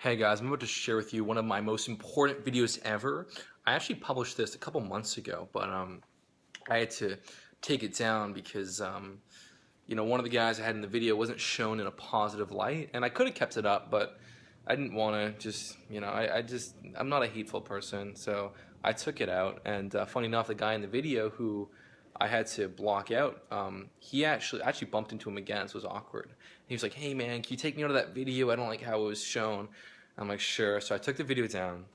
Hey guys, I'm about to share with you one of my most important videos ever. I actually published this a couple months ago, but I had to take it down because one of the guys I had in the video wasn't shown in a positive light, and I could have kept it up, but I didn't want to just, I'm not a hateful person, so I took it out. And funny enough, the guy in the video who I had to block out, he actually bumped into him again, so it was awkward. He was like, "Hey man, can you take me out of that video? I don't like how it was shown." I'm like, "Sure." So I took the video down.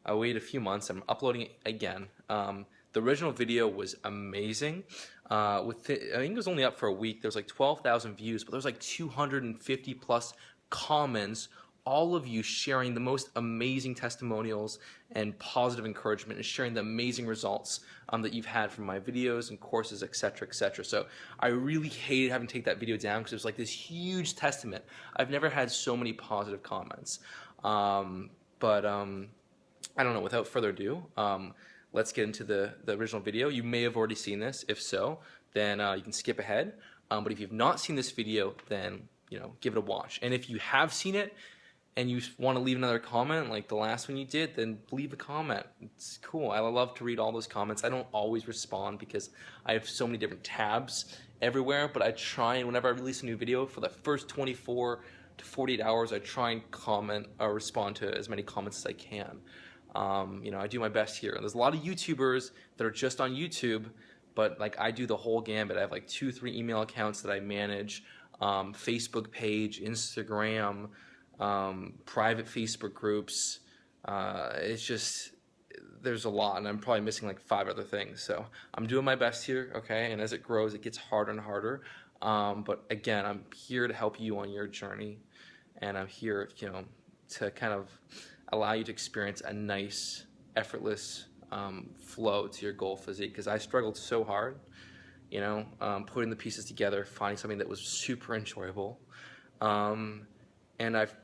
I waited a few months. I'm uploading it again. The original video was amazing. I think it was only up for a week. There was like 12,000 views, but there was like 250 plus comments, all of you sharing the most amazing testimonials and positive encouragement and sharing the amazing results that you've had from my videos and courses, etc., etc. So I really hated having to take that video down because it was like this huge testament. I've never had so many positive comments. I don't know, without further ado, let's get into the original video. You may have already seen this. If so, then you can skip ahead. But if you've not seen this video, then give it a watch. And if you have seen it and you want to leave another comment like the last one you did, then leave a comment. It's cool. I love to read all those comments. I don't always respond because I have so many different tabs everywhere, but I try, and whenever I release a new video, for the first 24 to 48 hours, I try and comment or respond to as many comments as I can. I do my best here. There's a lot of YouTubers that are just on YouTube, but like I do the whole gambit. I have like 2-3 email accounts that I manage, Facebook page, Instagram, private Facebook groups. It's just, there's a lot, and I'm probably missing like 5 other things. So I'm doing my best here, okay? And as it grows, it gets harder and harder. But again, I'm here to help you on your journey, and I'm here, to kind of allow you to experience a nice, effortless flow to your goal physique. Because I struggled so hard, putting the pieces together, finding something that was super enjoyable, and I've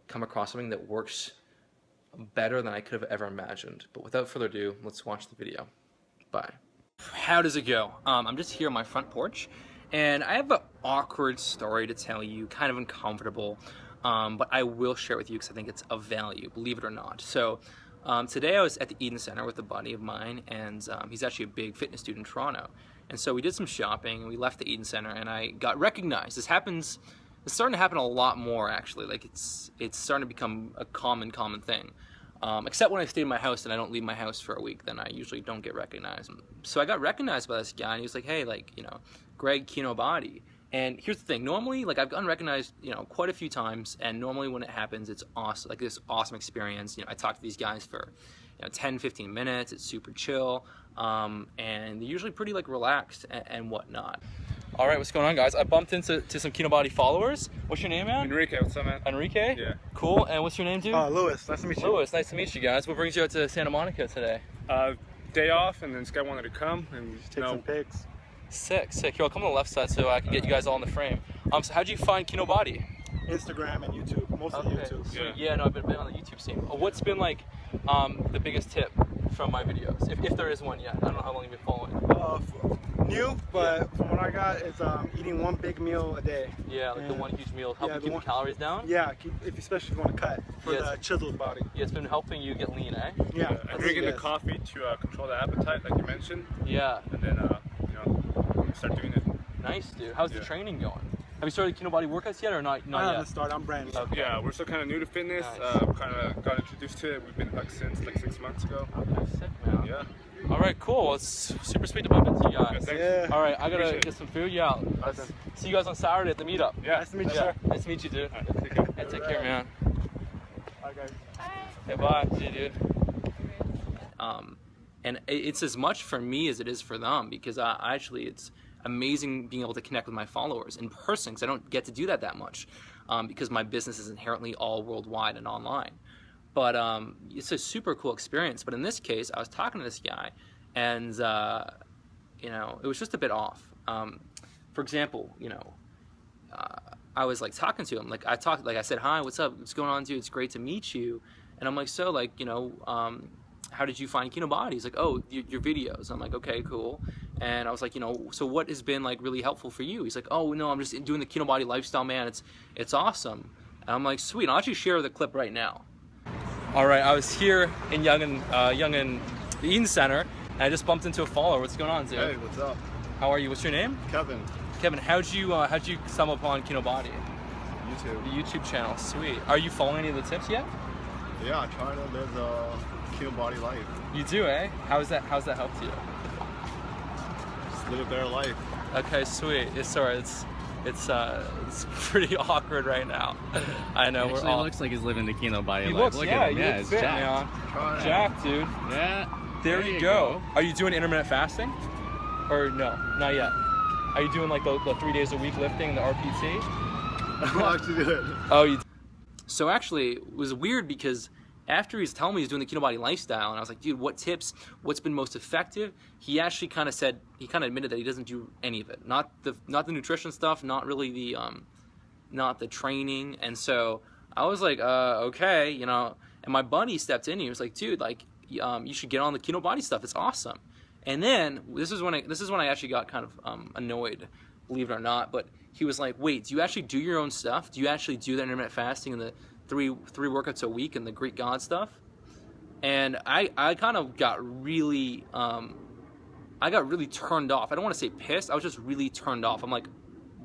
come across something that works better than I could have ever imagined. But without further ado, let's watch the video. Bye. How does it go? I'm just here on my front porch, and I have an awkward story to tell you, kind of uncomfortable, but I will share it with you because I think it's of value, believe it or not. So today I was at the Eden Center with a buddy of mine, and he's actually a big fitness dude in Toronto. And so we did some shopping, and we left the Eden Center, and I got recognized. It's starting to happen a lot more, actually. Like it's starting to become a common thing. Except when I stay in my house and I don't leave my house for a week, then I usually don't get recognized. So I got recognized by this guy, and he was like, "Hey, Greg Kinobody." And here's the thing, normally, like, I've gotten recognized, quite a few times, and normally when it happens, it's awesome, like this awesome experience. I talk to these guys for 10-15 minutes. It's super chill, and they're usually pretty like relaxed and whatnot. All right, what's going on, guys? I bumped into some Kinobody followers. What's your name, man? Enrique, what's up, man? Enrique? Yeah. Cool, and what's your name, dude? Lewis, nice to meet you. Lewis, nice to meet you guys. What brings you out to Santa Monica today? Day off, and then this guy wanted to come and take some pics. Sick. Here, I'll come on the left side so I can get you guys all in the frame. So how'd you find Kinobody? Instagram and YouTube, mostly YouTube. Yeah, no, I've been on the YouTube scene. What's been like the biggest tip from my videos, if there is one yet? I don't know how long you've been following. New, but from what I got, it's eating one big meal a day. Yeah, like the one huge meal, helping keep the calories down? Yeah, especially if you want to cut for the chiseled body. Yeah, it's been helping you get lean, eh? Yeah. And drinking the coffee to control the appetite, like you mentioned. Yeah. And then, start doing it. Nice, dude. How's the training going? Have you started Kinobody workouts yet or not yet? I haven't started, I'm brand new. Okay. Yeah, we're still kind of new to fitness. Nice. Kind of got introduced to it. We've been since 6 months ago. Okay, sick, man. Yeah. All right, cool. It's super sweet to bump into you guys. Yeah. All right, I gotta get some food. Yeah. See you guys on Saturday at the meetup. Yeah. Nice to meet you, sir. Nice to meet you, dude. Right, take care. Yeah, take care, man. Bye, guys. Hey, bye. See you, dude. And it's as much for me as it is for them, because it's amazing being able to connect with my followers in person, because I don't get to do that much, because my business is inherently all worldwide and online. But it's a super cool experience. But in this case, I was talking to this guy, and it was just a bit off. For example, I was like talking to him, I said, "Hi, what's up? What's going on, dude? It's great to meet you." And I'm like, "So, how did you find Kinobody?" He's like, "Oh, your videos." I'm like, "Okay, cool." And I was like, "So what has been like really helpful for you?" He's like, "Oh, no, I'm just doing the Kinobody lifestyle, man. It's awesome." And I'm like, sweet, I'll actually share the clip right now. All right, I was here in the Eaton Center, and I just bumped into a follower. What's going on, dude? Hey, what's up? How are you? What's your name? Kevin. Kevin, how'd you stumble upon Kinobody? YouTube. The YouTube channel, sweet. Are you following any of the tips yet? Yeah, I try to live a Kinobody life. You do, eh? How's that helped you? Just live a better life. Okay, sweet. It's pretty awkward right now. I know. Actually, it looks like he's living the Kinobody life. Looks, Look yeah, at him. Yeah, you it's fit, jacked. man. Jack, dude. Yeah. There you go. Are you doing intermittent fasting? Or no, not yet. Are you doing like the 3 days a week lifting and the RPT? I'll actually do it. Oh, you. So actually, it was weird because after he's telling me he's doing the Kinobody lifestyle, and I was like, dude, what tips? What's been most effective? He actually kind of said, he kind of admitted that he doesn't do any of it. Not the nutrition stuff, not really the not the training. And so I was like, okay, you know. And my buddy stepped in. He was like, dude, like, you should get on the Kinobody stuff. It's awesome. And then this is when I actually got kind of annoyed, believe it or not. But he was like, wait, do you actually do your own stuff? Do you actually do the intermittent fasting and the three workouts a week and the Greek God stuff? And I kind of got really turned off. I don't want to say pissed. I was just really turned off. I'm like,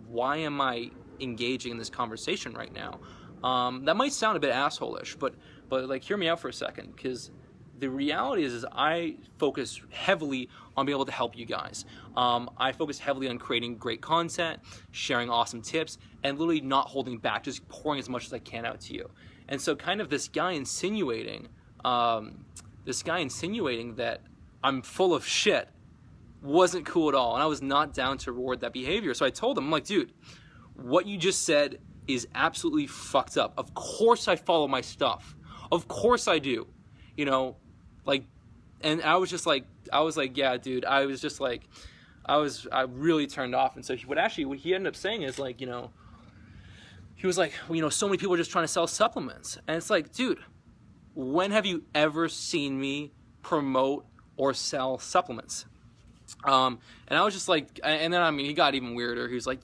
why am I engaging in this conversation right now? That might sound a bit asshole-ish, but like, hear me out for a second, because the reality is I focus heavily on being able to help you guys. I focus heavily on creating great content, sharing awesome tips, and literally not holding back, just pouring as much as I can out to you. And so kind of this guy insinuating that I'm full of shit wasn't cool at all, and I was not down to reward that behavior. So I told him, I'm like, dude, what you just said is absolutely fucked up. Of course I follow my stuff. Of course I do. You know, like, and I was like, yeah, dude. I really turned off. And so what he ended up saying is like, you know, he was like, well, you know, so many people are just trying to sell supplements. And it's like, dude, when have you ever seen me promote or sell supplements? And I was just like, and then, I mean, he got even weirder. He was like,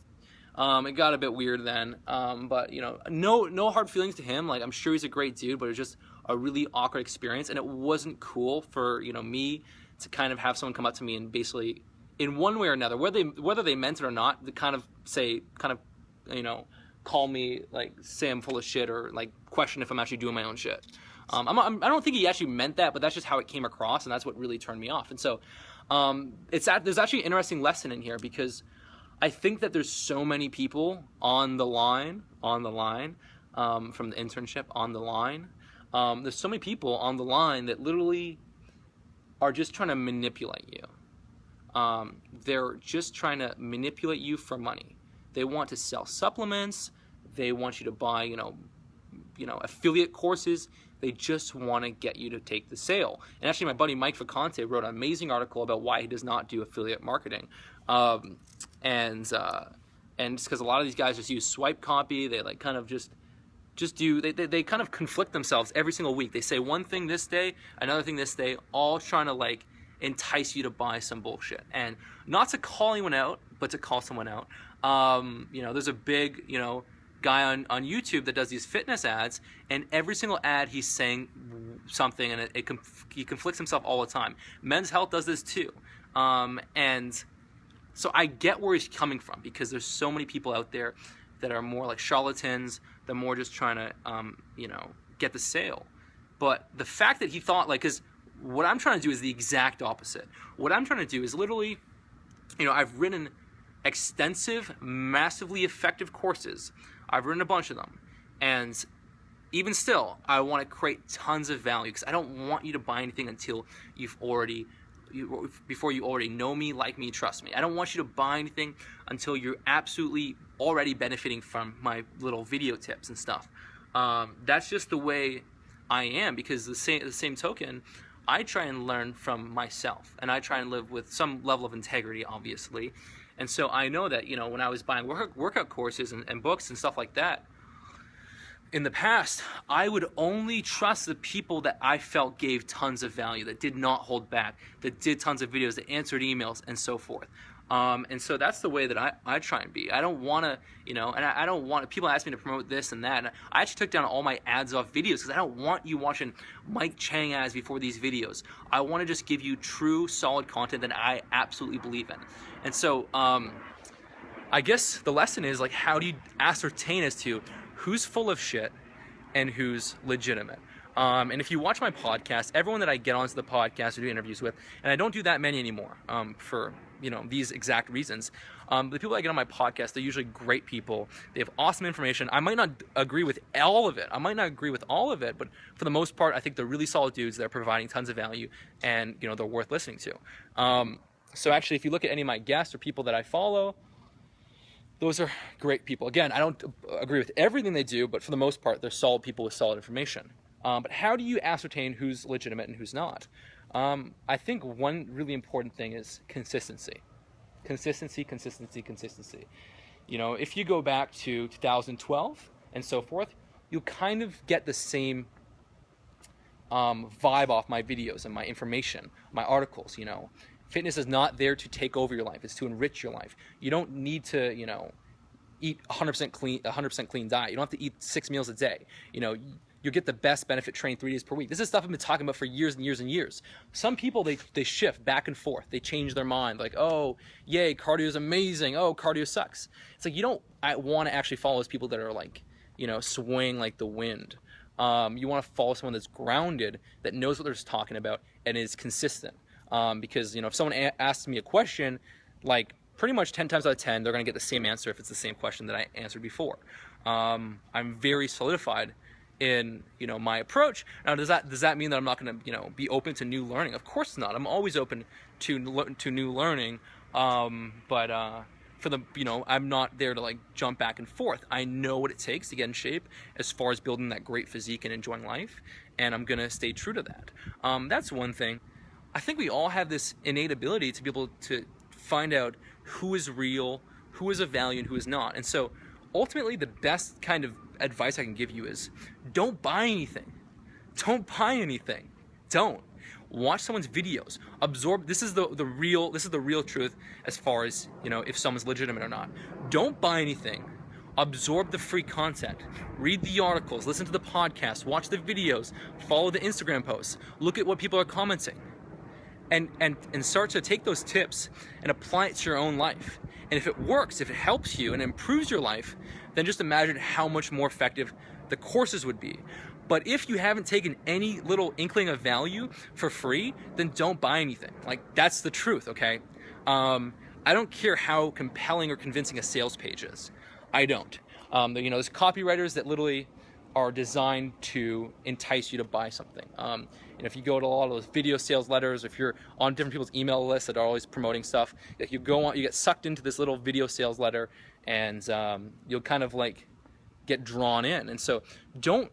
it got a bit weird then. But, you know, no hard feelings to him. Like, I'm sure he's a great dude, but it was just a really awkward experience. And it wasn't cool for, you know, me to kind of have someone come up to me and basically, in one way or another, whether they meant it or not, to kind of, you know, call me, like, say I'm full of shit, or like question if I'm actually doing my own shit. I don't think he actually meant that, but that's just how it came across, and that's what really turned me off. And so there's actually an interesting lesson in here, because I think that there's so many people on the line from the internship on the line. There's so many people on the line that literally are just trying to manipulate you. They're just trying to manipulate you for money. They want to sell supplements. They want you to buy, you know, affiliate courses. They just want to get you to take the sale. And actually, my buddy Mike Vacante wrote an amazing article about why he does not do affiliate marketing. And just because a lot of these guys just use swipe copy, they like kind of just do, they kind of conflict themselves every single week. They say one thing this day, another thing this day, all trying to like entice you to buy some bullshit. And not to call anyone out, but to call someone out. You know, there's a big, you know, guy on YouTube that does these fitness ads, and every single ad he's saying something, and he conflicts himself all the time. Men's Health does this too. And so I get where he's coming from, because there's so many people out there that are more like charlatans, they're more just trying to, you know, get the sale. But the fact that he thought, like, because what I'm trying to do is the exact opposite. What I'm trying to do is literally, you know, I've written extensive, massively effective courses. I've written a bunch of them. And even still, I want to create tons of value, because I don't want you to buy anything until before you already know me, like me, trust me. I don't want you to buy anything until you're absolutely already benefiting from my little video tips and stuff. That's just the way I am, because the same token, I try and learn from myself, and I try and live with some level of integrity, obviously. And so I know that, you know, when I was buying workout courses and books and stuff like that, in the past, I would only trust the people that I felt gave tons of value, that did not hold back, that did tons of videos, that answered emails, and so forth. And so that's the way that I try and be. I don't want to, and I don't want, people ask me to promote this and that, and I actually took down all my ads off videos because I don't want you watching Mike Chang ads before these videos. I want to just give you true, solid content that I absolutely believe in. And so, I guess the lesson is, like, how do you ascertain as to who's full of shit and who's legitimate? And if you watch my podcast, everyone that I get onto the podcast or do interviews with, and I don't do that many anymore for these exact reasons. The people I get on my podcast, they're usually great people. They have awesome information. I might not agree with all of it. But for the most part, I think they're really solid dudes that are providing tons of value, and they're worth listening to. So actually, if you look at any of my guests or people that I follow, those are great people. Again, I don't agree with everything they do, but for the most part, they're solid people with solid information. But how do you ascertain who's legitimate and who's not? I think one really important thing is consistency. Consistency. If you go back to 2012 and so forth, you'll kind of get the same vibe off my videos and my information, my articles. Fitness is not there to take over your life. It's to enrich your life. You don't need to, eat 100% clean diet. You don't have to eat 6 meals a day. You'll get the best benefit train 3 days per week. This is stuff I've been talking about for years and years and years. Some people, they shift back and forth. They change their mind. Like, oh, yay, cardio is amazing. Oh, cardio sucks. It's like, you don't want to actually follow those people that are like, swaying like the wind. You want to follow someone that's grounded, that knows what they're talking about, and is consistent. Because, if someone asks me a question, like pretty much 10 times out of 10, they're going to get the same answer if it's the same question that I answered before. I'm very solidified in, my approach. Now, does that mean that I'm not going to, be open to new learning? Of course not. I'm always open to new learning. For the, I'm not there to like jump back and forth. I know what it takes to get in shape as far as building that great physique and enjoying life. And I'm going to stay true to that. That's one thing. I think we all have this innate ability to be able to find out who is real, who is of value, and who is not. And so ultimately, the best kind of advice I can give you is don't buy anything. Don't. Watch someone's videos. Absorb. This is the real truth as far as, if someone's legitimate or not. Don't buy anything. Absorb the free content. Read the articles, listen to the podcast, watch the videos, follow the Instagram posts, look at what people are commenting. And start to take those tips and apply it to your own life. And if it works, if it helps you and improves your life, then just imagine how much more effective the courses would be. But if you haven't taken any little inkling of value for free, then don't buy anything. Like, that's the truth, okay? I don't care how compelling or convincing a sales page is. I don't. There's copywriters that literally are designed to entice you to buy something. And if you go to a lot of those video sales letters, if you're on different people's email lists that are always promoting stuff, if you go on, you get sucked into this little video sales letter, and you'll kind of like get drawn in. And so don't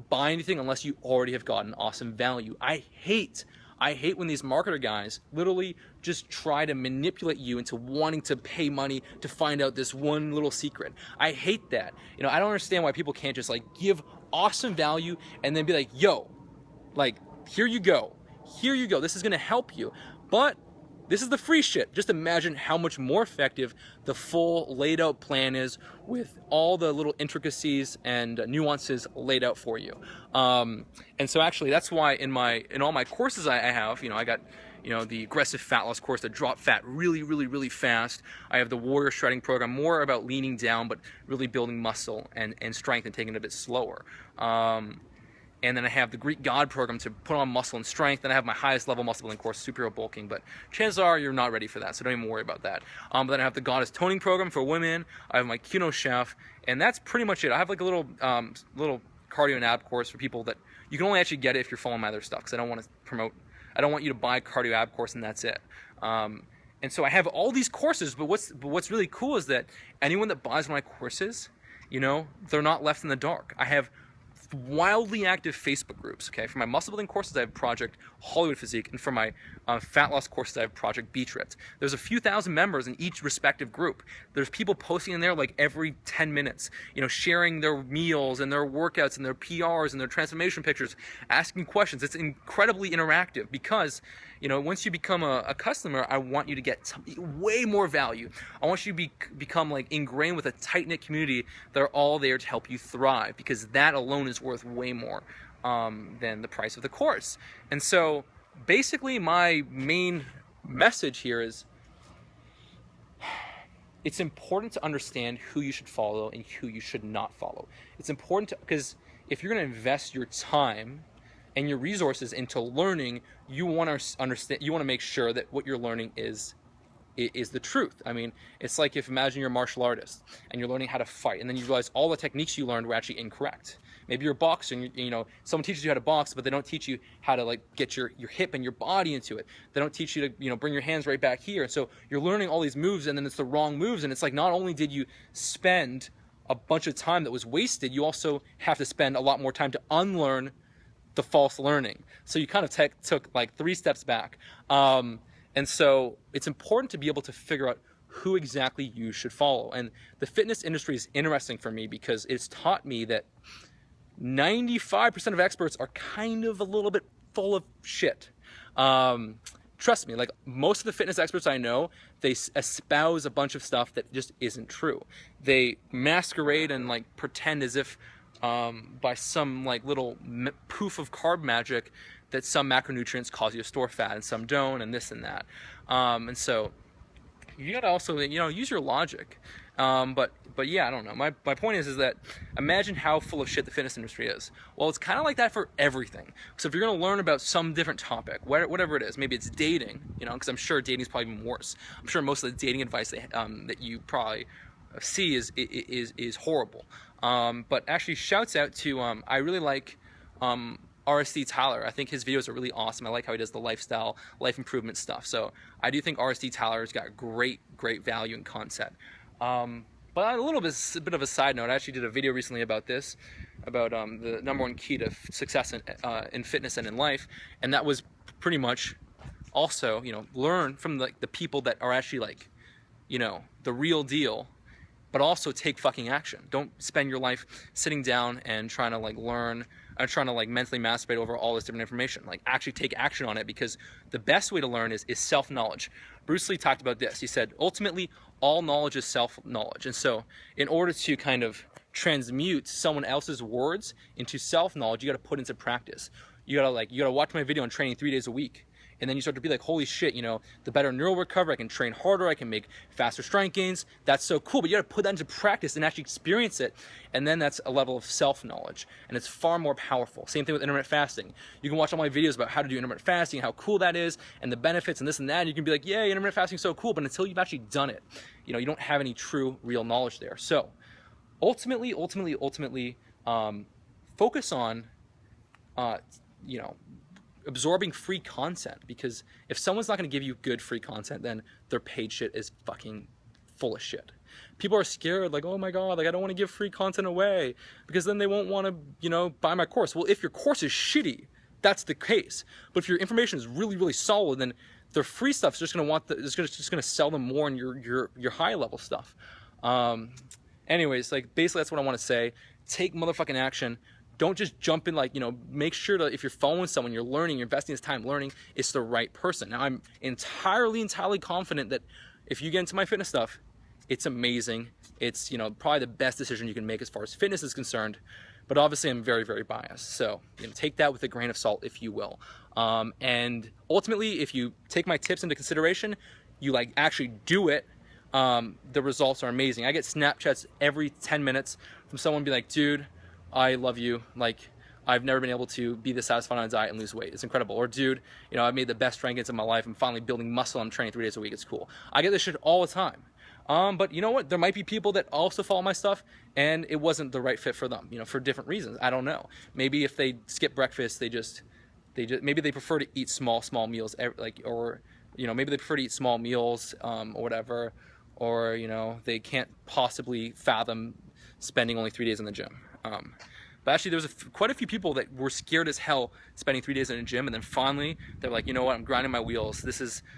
buy anything unless you already have gotten awesome value. I hate when these marketer guys literally just try to manipulate you into wanting to pay money to find out this one little secret. I hate that. I don't understand why people can't just like give awesome value and then be like, yo, like, here you go. This is gonna help you. But this is the free shit. Just imagine how much more effective the full laid out plan is with all the little intricacies and nuances laid out for you. And so actually that's why in all my courses I have, I got, the aggressive fat loss course that drop fat really, really, really fast. I have the warrior shredding program, more about leaning down, but really building muscle and strength and taking it a bit slower. And then I have the Greek God program to put on muscle and strength. Then I have my highest level muscle building course, superhero bulking. But chances are you're not ready for that, so don't even worry about that. But then I have the Goddess toning program for women. I have my Kino Chef, and that's pretty much it. I have like a little cardio and ab course for people that you can only actually get it if you're following my other stuff, because I don't want you to buy a cardio ab course and that's it. And so I have all these courses, but what's really cool is that anyone that buys one of my courses, they're not left in the dark. I have wildly active Facebook groups, okay? For my muscle building courses, I have Project Hollywood Physique, and for my fat loss courses, I have Project Beach Ripped. There's a few thousand members in each respective group. There's people posting in there like every 10 minutes, sharing their meals and their workouts and their PRs and their transformation pictures, asking questions. It's incredibly interactive because, You know, once you become a customer, I want you to get way more value. I want you to become like ingrained with a tight-knit community that are all there to help you thrive, because that alone is worth way more than the price of the course. And so basically my main message here is, it's important to understand who you should follow and who you should not follow. It's important to, because if you're going to invest your time and your resources into learning, you want to understand, you want to make sure that what you're learning is the truth. I mean, it's like, if imagine you're a martial artist and you're learning how to fight, and then you realize all the techniques you learned were actually incorrect. Maybe you're a boxer and you know, someone teaches you how to box, but they don't teach you how to like get your hip and your body into it. They don't teach you to, you know, bring your hands right back here. And so you're learning all these moves, and then it's the wrong moves. And it's like, not only did you spend a bunch of time that was wasted, you also have to spend a lot more time to unlearn the false learning. So you kind of took like 3 steps back. And so it's important to be able to figure out who exactly you should follow. And the fitness industry is interesting for me because it's taught me that 95% of experts are kind of a little bit full of shit. Trust me, like most of the fitness experts I know, they espouse a bunch of stuff that just isn't true. They masquerade and like pretend as if by some like little poof of carb magic that some macronutrients cause you to store fat and some don't, and this and that. And so you gotta also, you know, use your logic. But yeah, I don't know. My point is that imagine how full of shit the fitness industry is. Well, it's kind of like that for everything. So if you're going to learn about some different topic, whatever it is, maybe it's dating, you know, because I'm sure dating is probably even worse. I'm sure most of the dating advice that you probably see is horrible. But actually, shouts out to I really like RSD Tyler. I think his videos are really awesome. I like how he does the lifestyle, life improvement stuff. So I do think RSD Tyler's got great value and content. But a bit of a side note, I actually did a video recently about this, about the #1 key to success in fitness and in life, and that was pretty much also, you know, learn from the people that are actually like, you know, the real deal, but also take fucking action. Don't spend your life sitting down and trying to like learn, or trying to like mentally masturbate over all this different information. Like actually take action on it, because the best way to learn is self-knowledge. Bruce Lee talked about this. He said, ultimately, all knowledge is self-knowledge. And so in order to kind of transmute someone else's words into self-knowledge, you got to put into practice. You got to watch my video on training 3 days a week. And then you start to be like, holy shit, you know, the better neural recovery, I can train harder, I can make faster strength gains. That's so cool. But you got to put that into practice and actually experience it. And then that's a level of self-knowledge. And it's far more powerful. Same thing with intermittent fasting. You can watch all my videos about how to do intermittent fasting, how cool that is, and the benefits and this and that. And you can be like, yeah, intermittent fasting is so cool. But until you've actually done it, you know, you don't have any true, real knowledge there. So ultimately, focus on, you know, absorbing free content, because if someone's not going to give you good free content, then their paid shit is fucking full of shit. People are scared, like, oh my god, like I don't want to give free content away because then they won't want to, you know, buy my course. Well, if your course is shitty, that's the case. But if your information is really solid, then their free stuff's just going to want just going to sell them more in your high level stuff. Anyways, like basically that's what I want to say. Take motherfucking action. Don't just jump in, like, you know, make sure that if you're following someone, you're learning, you're investing this time learning, it's the right person. Now, I'm entirely confident that if you get into my fitness stuff, it's amazing. It's, you know, probably the best decision you can make as far as fitness is concerned. But obviously, I'm very biased. So, you know, take that with a grain of salt, if you will. And ultimately, if you take my tips into consideration, you, like, actually do it, the results are amazing. I get Snapchats every 10 minutes from someone be like, dude, I love you, like, I've never been able to be this satisfied on a diet and lose weight. It's incredible. Or, dude, you know, I've made the best strength gains of my life. I'm finally building muscle. I'm training 3 days a week. It's cool. I get this shit all the time. But you know what? There might be people that also follow my stuff and it wasn't the right fit for them, you know, for different reasons. I don't know. Maybe if they skip breakfast, maybe they prefer to eat small meals, or, you know, maybe they prefer to eat small meals, or whatever, or, you know, they can't possibly fathom spending only 3 days in the gym. But actually, there was quite a few people that were scared as hell spending 3 days in a gym, and then finally they're like, you know what, I'm grinding my wheels.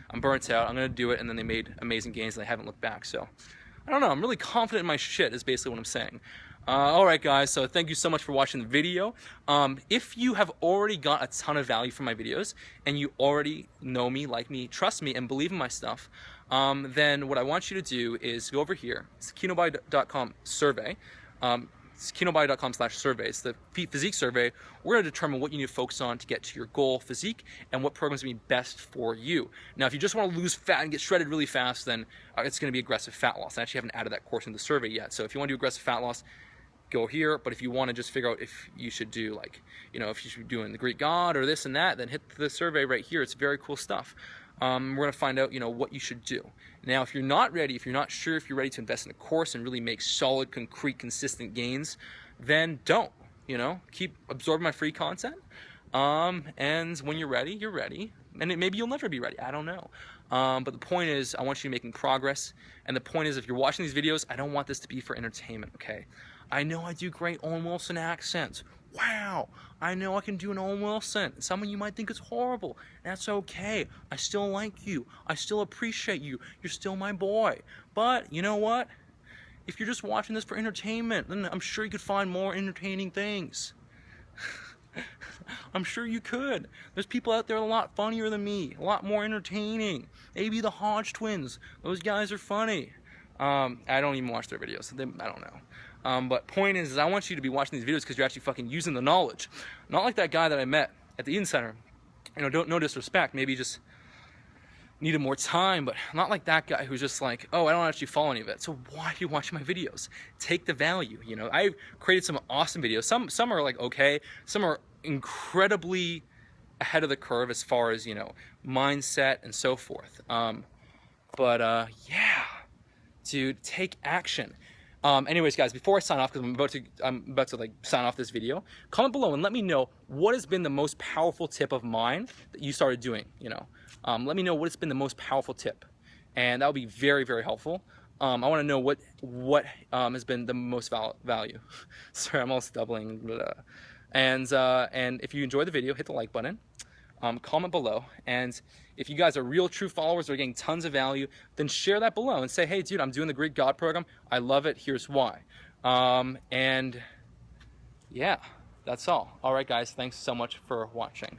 I'm burnt out. I'm gonna do it, and then they made amazing gains, and they haven't looked back. So I don't know. I'm really confident in my shit. Is basically what I'm saying. Alright guys, so thank you so much for watching the video. If you have already got a ton of value from my videos, and you already know me, like me, trust me, and believe in my stuff, then what I want you to do is go over here. It's Kinobody.com survey. It's Kinobody.com/survey. It's the physique survey. We're going to determine what you need to focus on to get to your goal physique and what program's going to be best for you. Now, if you just want to lose fat and get shredded really fast, then it's going to be aggressive fat loss. I actually haven't added that course in the survey yet. So if you want to do aggressive fat loss, go here. But if you want to just figure out if you should do, like, you know, if you should be doing the Greek God or this and that, then hit the survey right here. It's very cool stuff. We're going to find out, you know, what you should do. Now, if you're not ready, if you're not sure if you're ready to invest in a course and really make solid, concrete, consistent gains, then don't, you know, keep absorbing my free content. And when you're ready, you're ready. And maybe you'll never be ready. I don't know. But the point is, I want you making progress. And the point is, if you're watching these videos, I don't want this to be for entertainment, okay? I know I do great Owen Wilson accents. Wow, I know I can do an Owen Wilson. Some of you might think it's horrible. That's okay. I still like you. I still appreciate you. You're still my boy. But you know what? If you're just watching this for entertainment, then I'm sure you could find more entertaining things. I'm sure you could. There's people out there a lot funnier than me, a lot more entertaining. Maybe the Hodge twins. Those guys are funny. I don't even watch their videos. I don't know. But point is I want you to be watching these videos because you're actually fucking using the knowledge. Not like that guy that I met at the Eden Center. You know, no disrespect. Maybe just needed more time, but not like that guy who's just like, oh, I don't actually follow any of it. So why are you watching my videos? Take the value, you know. I've created some awesome videos. Some are like okay. Some are incredibly ahead of the curve as far as, you know, mindset and so forth. Yeah, dude, take action. Anyways, guys, before I sign off, because I'm about to like sign off this video, comment below and let me know what has been the most powerful tip of mine that you started doing. You know, let me know what has been the most powerful tip, and that would be very, very helpful. I want to know what has been the most value. Sorry, I'm all stumbling. And if you enjoyed the video, hit the like button. Comment below, and if you guys are real true followers that are getting tons of value, then share that below and say, hey dude, I'm doing the Greek God program, I love it, here's why. And yeah, that's all. Alright guys, thanks so much for watching.